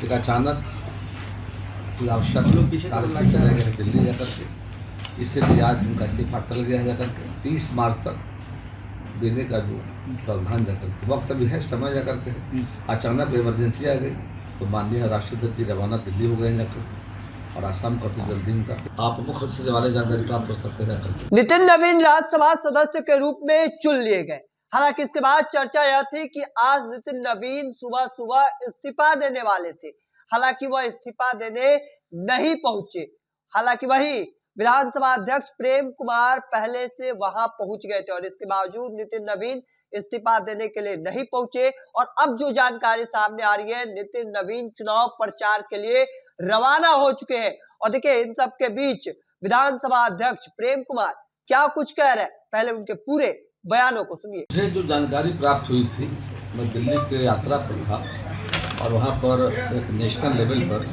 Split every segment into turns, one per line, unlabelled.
एक अचानक कोई आवश्यक कार्य से चले गए दिल्ली जाकर के, इसलिए आज उनका इस्तीफा टल गया जाकर के 30 मार्च तक देने का जो प्रावधान जाकर के वक्त अभी है, समय जाकर के अचानक इमरजेंसी आ गई तो माननीय राष्ट्रपति जी रवाना दिल्ली हो गए जाकर के, और आसाम करते जल्दी उनका आप मुख्य से वाले जानकारी प्राप्त कर सकते हैं जाकर।
नितिन नवीन राज्यसभा सदस्य के रूप में चुन लिए गए। हालांकि इसके बाद चर्चा यह थी कि आज नितिन नवीन सुबह सुबह इस्तीफा देने वाले थे, हालांकि वह इस्तीफा देने नहीं पहुंचे। हालांकि वही विधानसभा अध्यक्ष प्रेम कुमार पहले से वहां पहुंच गए थे और इसके बावजूद नितिन नवीन इस्तीफा देने के लिए नहीं पहुंचे। और अब जो जानकारी सामने आ रही है, नितिन नवीन चुनाव प्रचार के लिए रवाना हो चुके हैं। और देखिए, इन सब के बीच विधानसभा अध्यक्ष प्रेम कुमार क्या कुछ कह रहे हैं, पहले उनके पूरे बयानों को सुनिए।
मुझे जो जानकारी प्राप्त हुई थी, मैं दिल्ली के यात्रा पर था और वहाँ पर एक नेशनल लेवल पर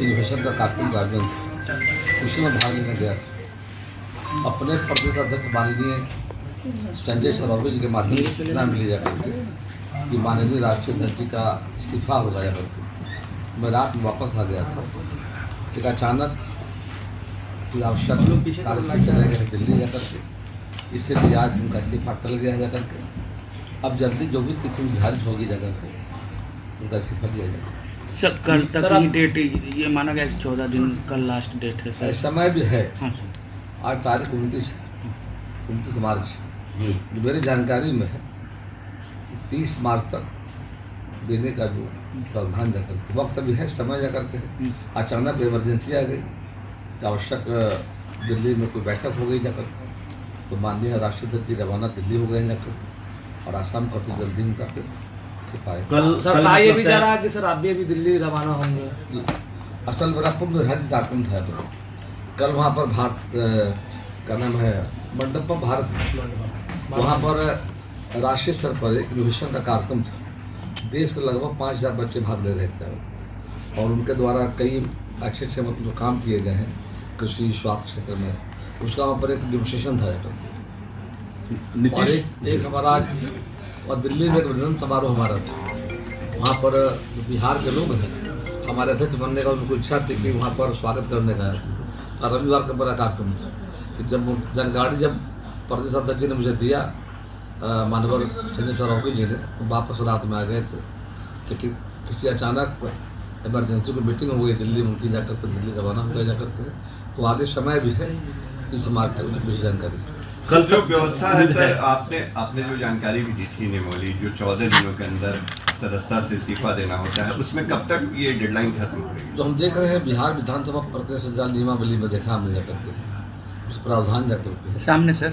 इनोवेशन का कार्यक्रम गार्डन था, उसी में भाग लेने गया था। अपने प्रदेश अध्यक्ष माननीय संजय सरौगी जी के माध्यम से सूचना मिली जाकर के कि माननीय राष्ट्रीय अध्यक्ष जी का इस्तीफा हो गया करके मैं रात में वापस आ गया था। एक अचानक कोई आवश्यक कार्य से चले गए दिल्ली जाकर के, इसलिए आज उनका इस्तीफा टल गया जाकर के। अब जल्दी जो भी तिथि निर्धारित होगी जाकर के उनका इस्तीफा दिया जाएगा।
सर कल तक की डेट ये माना गया 14 दिन कल लास्ट डेट है सर।
समय भी है।
हाँ
आज तारीख 29 मार्च मेरी जानकारी में है 30 मार्च तक देने का जो प्रावधान जाकर के वक्त अभी है, समय जाकर के अचानक इमरजेंसी आ गई तो आवश्यक दिल्ली में कोई बैठक हो गई जाकर के तो माननीय राष्ट्रपति जी रवाना दिल्ली हो गए जाकर के, और आसाम करते जल्दी उनका फिर सिपाही
कल सर कहा ये भी जा रहा है कि सर आप भी अभी दिल्ली रवाना होंगे।
असल मेरा पूर्व निर्धारित कार्यक्रम था तो कल वहाँ पर भारत का नाम है मंडप भारत, वहाँ पर राष्ट्रीय स्तर पर एक इनोवेशन का कार्यक्रम था। देश के लगभग 5000 बच्चे भाग ले रहे थे और उनके द्वारा कई अच्छे मतलब काम किए गए हैं कृषि स्वास्थ्य क्षेत्र में। उसका वहाँ पर एक डेमोन्स्ट्रेशन था और एक हमारा और दिल्ली में एक विधान समारोह हमारा था। वहाँ पर बिहार के लोग हैं, हमारे अध्यक्ष बनने का उनको इच्छा थी कि वहाँ पर स्वागत करने का, और रविवार का बड़ा कार्यक्रम था। तो जब जानकारी जब प्रदेश अध्यक्ष जी ने मुझे दिया मानवर संजय सरौगी जी ने, तो वापस रात में आ गए थे। तो किसी अचानक इमरजेंसी को मीटिंग हो गई दिल्ली में, उनकी जाकर के दिल्ली रवाना हो गया जाकर के, तो आगे समय भी है 30 मार्च तक मुझे जानकारी।
कल जो व्यवस्था है सर, आपने जो जानकारी भी दी थी निमोली, जो 14 दिनों के अंदर सदस्यता से इस्तीफा देना होता है, उसमें कब तक ये डेडलाइन खत्म होगी?
तो हम देख रहे हैं बिहार विधानसभा प्रक्रिया संचालन नियमावली में देखा हमने जाकर के उस प्रावधान जाकर के
सामने सर।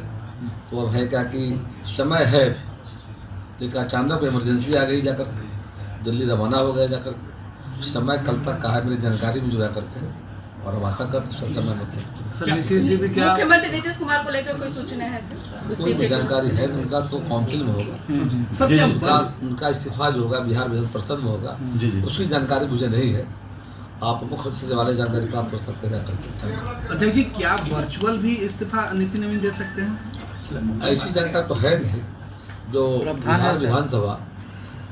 तो अब है क्या कि समय है, लेकिन अचानक इमरजेंसी आ गई जाकर दिल्ली रवाना हो गए जाकर, समय कल तक का है मेरी जानकारी भी जो जाकर के, और हम आशा करते सर समय में
सर नीतीश जी भी क्या
मुख्यमंत्री नीतीश कुमार को लेकर कोई सूचना है सर?
कोई भी जानकारी है उनका तो काउंसिल में होगा सर, उनका इस्तीफा जो होगा बिहार विधान परिषद में होगा, उसकी जानकारी मुझे नहीं है। आप मुख्य से वाले जानकारी प्राप्त कर सकते हैं जाकर।
अध्यक्ष जी, क्या वर्चुअल भी इस्तीफा नितिन नवीन दे सकते हैं?
ऐसी जानकारी तो है नहीं जो बिहार विधानसभा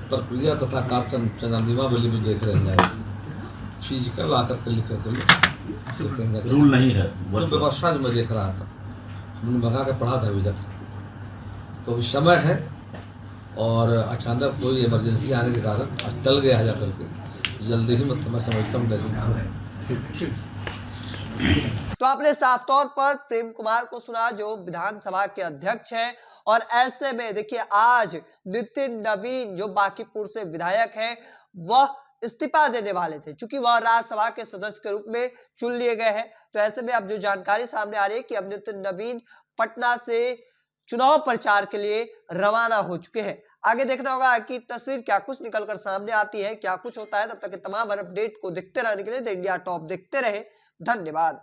प्रक्रिया तथा कार्य संचालन नियमावली में देख रहे हैं, चीज का ला करके लिख करके
रूल नहीं है।
व्यवस्था जो मैं देख रहा था, हमने मंगा के पढ़ा था अभी तक, तो अभी समय है और अचानक कोई इमरजेंसी आने के कारण टल गया है जाकर के, जल्दी ही मतलब मैं समझता हूँ कैसे।
तो आपने साफ तौर पर प्रेम कुमार को सुना जो विधानसभा के अध्यक्ष हैं। और ऐसे में देखिए, आज नितिन नवीन जो बांकीपुर से विधायक हैं, वह इस्तीफा देने वाले थे, क्योंकि वह राज्यसभा के सदस्य के रूप में चुन लिए गए हैं। तो ऐसे में अब जो जानकारी सामने आ रही है कि अब नितिन नवीन पटना से चुनाव प्रचार के लिए रवाना हो चुके हैं। आगे देखना होगा कि तस्वीर क्या कुछ निकलकर सामने आती है, क्या कुछ होता है। तब तक के तमाम अपडेट को देखते रहने के लिए द इंडिया टॉप देखते रहे। धन्यवाद।